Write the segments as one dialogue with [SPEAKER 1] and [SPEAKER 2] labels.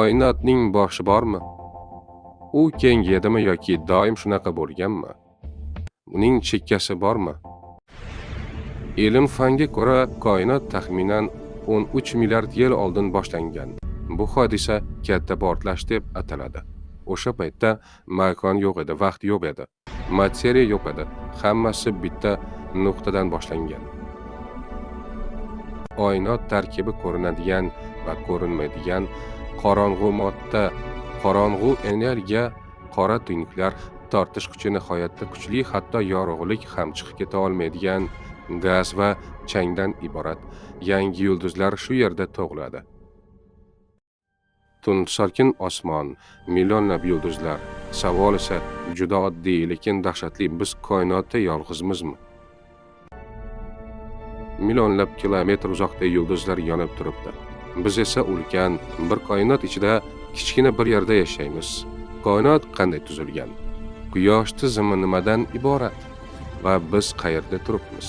[SPEAKER 1] Koinotning boshi bormi? U kengayadimi yoki doim shunaqa bo'lganmi? Uning chekkasi bormi? Ilm fanga ko'ra koinot taxminan 13 milliard yil oldin boshlangan. Bu hodisa katta portlash deb ataladi. O'sha paytda makon yo'q edi, vaqt yo'q edi, materiya yo'q edi. Hammasi bitta nuqtadan boshlangan. Koinot tarkibi ko'rinadigan va ko'rinmaydigan qorong'u modda, qorong'u energiya, qora tuynuklar, tortish kuchi nihoyatda kuchli, hatto yorug'lik ham chiqib keta olmaydigan gaz va changdan iborat yangi yulduzlar shu yerda tug'iladi. Tun sokin osmon, millionlab yulduzlar. Savol esa juda oddiy, lekin dahshatli: biz koinotda yolg'izmizmi? Millionlab kilometr uzoqda yulduzlar yonib turibdi. Biz esa ulkan bir koinot ichida kichkina bir yerda yashaymiz. Koinot qanday tuzilgan? Quyosh tizimi nimadan iborat va biz qayerda turibmiz?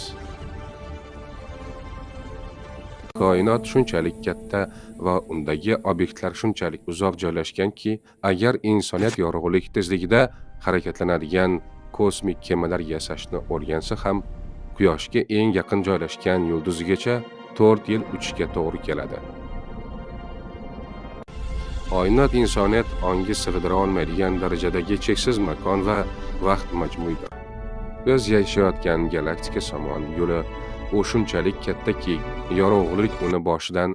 [SPEAKER 1] Koinot shunchalik katta va undagi obyektlar shunchalik uzoq joylashganki, agar insoniyat yorug'lik tezligida harakatlanadigan kosmik kemalar yasashni o'rgansa ham, Quyoshga eng yaqin joylashgan yulduzgacha 4 yil uchishga to'g'ri keladi. Koinot insoniyat ongi sig'dira olmaydigan darajadagi cheksiz makon va vaqt majmuidir. Biz yashayotgan galaktika somon yo'li u shunchalik kattaki, yorug'lik uni boshidan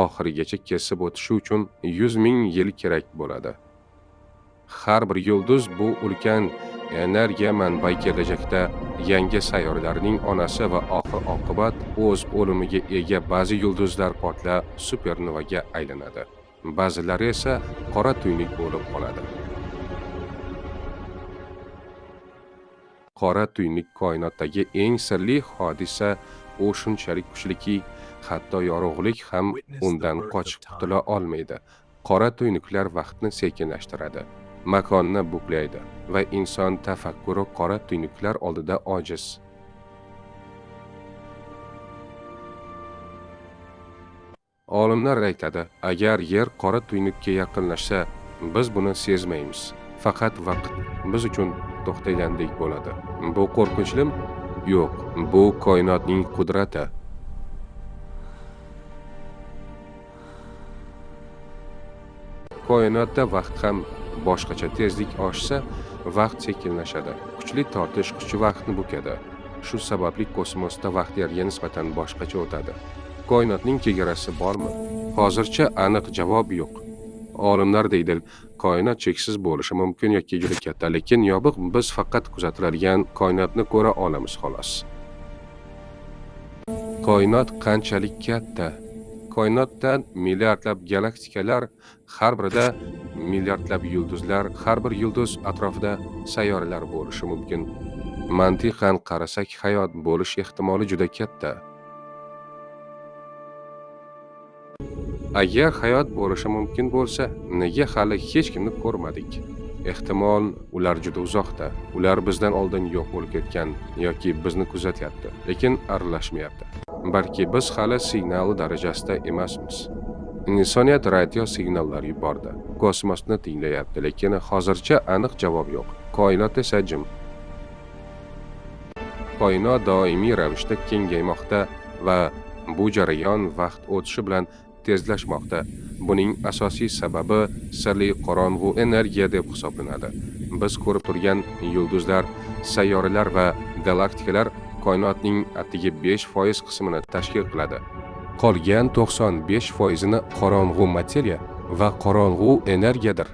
[SPEAKER 1] oxirigacha kesib o'tishi uchun 100 ming yil kerak bo'ladi. Har bir yulduz bu ulkan energiya manbai kelajakda yangi sayyoralarning onasi va oxir-oqibat o'z o'limiga ega. Ba'zi yulduzlar portlab supernovaga aylanadi. Ba'zilari esa qora tuynuk bo'lib qoladi. Qora tuynuk koinotdagi eng sirli hodisa. U shunchalik kuchliki, hatto yorug'lik ham undan qochib qutula olmaydi. Qora tuynuklar vaqtni sekinlashtiradi, makonni buklaydi va inson tafakkuri qora tuynuklar oldida ojiz. Olimlar aytadi, agar yer qora tuynukka yaqinlashsa, biz buni sezmaymiz. Faqat vaqt biz uchun to'xtagandek bo'ladi. Bu qo'rqinchlimi? Yo'q, bu koinotning qudrati. Koinotda vaqt ham boshqacha. Tezlik oshsa, vaqt sekinlashadi. Kuchli tortish kuchi vaqtni bukadi. Shu sababli kosmosda vaqt yerga nisbatan boshqacha o'tadi. Koinotning chegarasi bormi? Hozircha aniq javob yo'q. Olimlar deydi, koinot cheksiz bo'lishi mumkin yoki juda katta, lekin yopiq, biz faqat kuzatiladigan koinotni ko'ra olamiz xolos. Koinot qanchalik katta? Koinotda milliardlab galaktikalar, har birida milliardlab yulduzlar, har bir yulduz atrofida sayyoralar bo'lishi mumkin. Mantiqan qarasak, hayot bo'lish ehtimoli juda katta. Agar hayot bo'lishi mumkin bo'lsa, nega hali hech kimni ko'rmadik? Ehtimol ular juda uzoqda. Ular bizdan oldin yo'q bo'lib ketgan yoki bizni kuzatyapti, lekin aralashmayapti. Balki biz hali signal darajasida emasmiz. Insoniyat radio signallar yubordi, kosmosni tinglayapti, lekin hozircha aniq javob yo'q. Koinot esa jim. Koinot doimiy ravishda kengaymoqda va bu jarayon vaqt o'tishi bilan tezlashmoqda. Buning asosiy sababi sirli qorong'u energiya deb hisoblanadi. Biz ko'rib turgan yulduzlar, sayyoralar va galaktikalar koinotning atigi 5% qismini tashkil qiladi. Qolgan 95%ni qorong'u materiya va qorong'u energiyadir.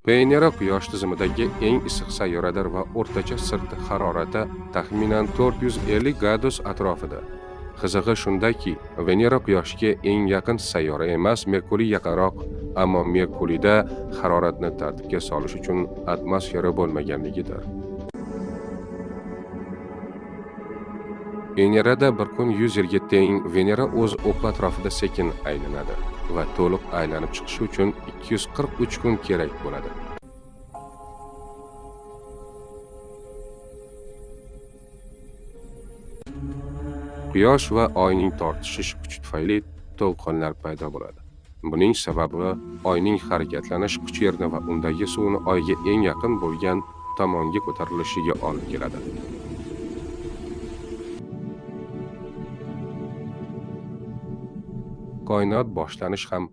[SPEAKER 1] Venera Quyosh tizimidagi eng issiq sayyoradir va o'rtacha sirti harorati taxminan 450 gradus atrofida. Qizig'i shundaki, Venera Quyoshga eng yaqin sayyora emas, Merkuriy yaqinroq, ammo Merkuriyda haroratni tartibga solish uchun atmosfera bo'lmaganligidir. Venerada bir kun 100 yilga teng. Venera o'z o'qi atrofida sekin aylanadi va to'liq aylanib chiqishi uchun 243 kun kerak bo'ladi. Quyosh va oyning tortishish kuchi tufayli to'lqinlar paydo bo'ladi. Buning sababi oyning harakatlanish kuchi Yerni va undagi suvni oyga eng yaqin bo'lgan tomonga ko'tarilishiga olib keladi. Koinot boshlanish ham,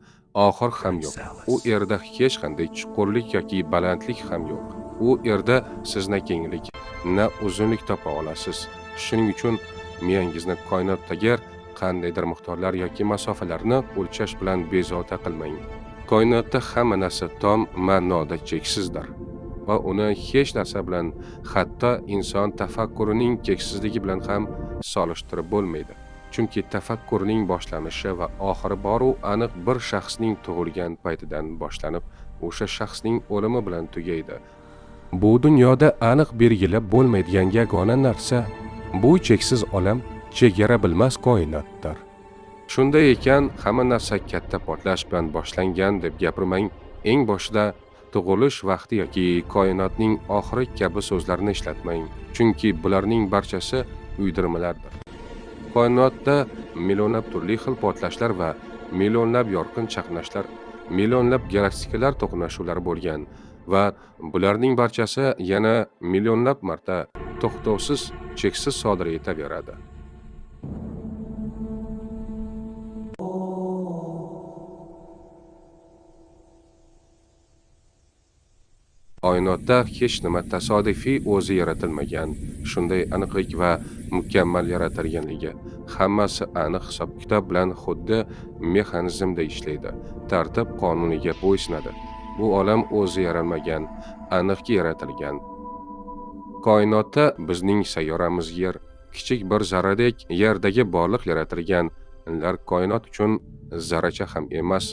[SPEAKER 1] oxir ham yo'q. U yerda hech qanday chuqurlik yoki balandlik ham yo'q. U yerda siz na kenglik, na uzunlik topa olasiz. Shuning uchun miyangizni koinotdagi qandaydir miqdorlar yoki masofalarni o'lchash bilan bezovta qilmang. Koinotda hamma narsa tom ma'noda cheksizdir va uni hech narsa bilan, hatto inson tafakkurining cheksizligi bilan ham solishtirib bo'lmaydi. Chunki tafakkurning boshlanishi va oxiri bor-u aniq bir shaxsning tug'ilgan paytidan boshlanib, o'sha shaxsning o'limi bilan tugaydi. Bu dunyoda aniq belgilab bo'lmaydigan yagona narsa bu cheksiz olam, chegara bilmas koinotdir. Shunday ekan, hamma narsa katta portlash bilan boshlangan deb gapirmang. Eng boshida tug'ilish vaqti yoki koinotning oxiri kabi so'zlarni ishlatmang, chunki bularning barchasi uydirmalardir. Koinotda millionlab turli xil portlashlar va millionlab yorqin chaqnashlar, millionlab galaktikalar to'qnashuvlari bo'lgan va bularning barchasi yana millionlab marta to'xtovsiz, cheksiz sodir etaveradi. Koinotda hech nima tasodifiy o'zi yaratilmagan, shunday aniqlik va mukammal yaratilganligi. Hammasi aniq hisob-kitob bilan xuddi mexanizmda ishlaydi, tartib qonuniga bo'ysunadi. Bu olam o'zi yaralmagan, aniqki yaratilgan. Koinotda bizning sayyoramiz Yer kichik bir zarradek Yerdagi borliq yaratilgan. Ular koinot uchun zarracha ham emas.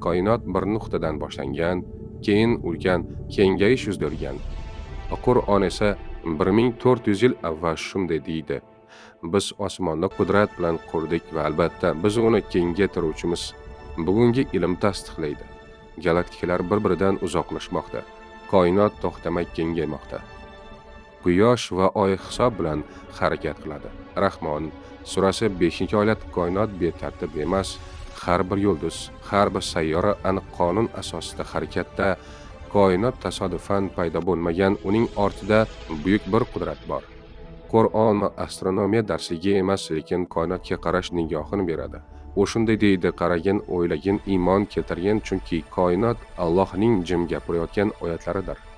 [SPEAKER 1] Koinot bir nuqtadan boshlangan, keyin ulkan kengayish yuz bergan. Qur'on esa 1400 yil avval shunday deydi. Biz osmonni qudrat bilan qurdik va albatta biz uni kengaytiruvchimiz. Bugungi ilm tasdiqlaydi. Galaktikalar bir-biridan uzoqlashmoqda. Koinot to'xtamay kengaymoqda. Quyosh va oy hisob bilan harakat qiladi. Rahmon surasi 5-oyat. Koinot betartib emas. Har bir yulduz, har bir sayyora aniq qonun asosida harakatda. Koinot tasodifan paydo bo'lmagan, uning ortida buyuk bir qudrat bor. Qur'on astronomiya darsiga emas, lekin koinotga qarash nigohini beradi. U shunday deydi: qaragin, o'ylagin, iymon keltirgin, chunki koinot Allohning jim gapirayotgan oyatlaridir.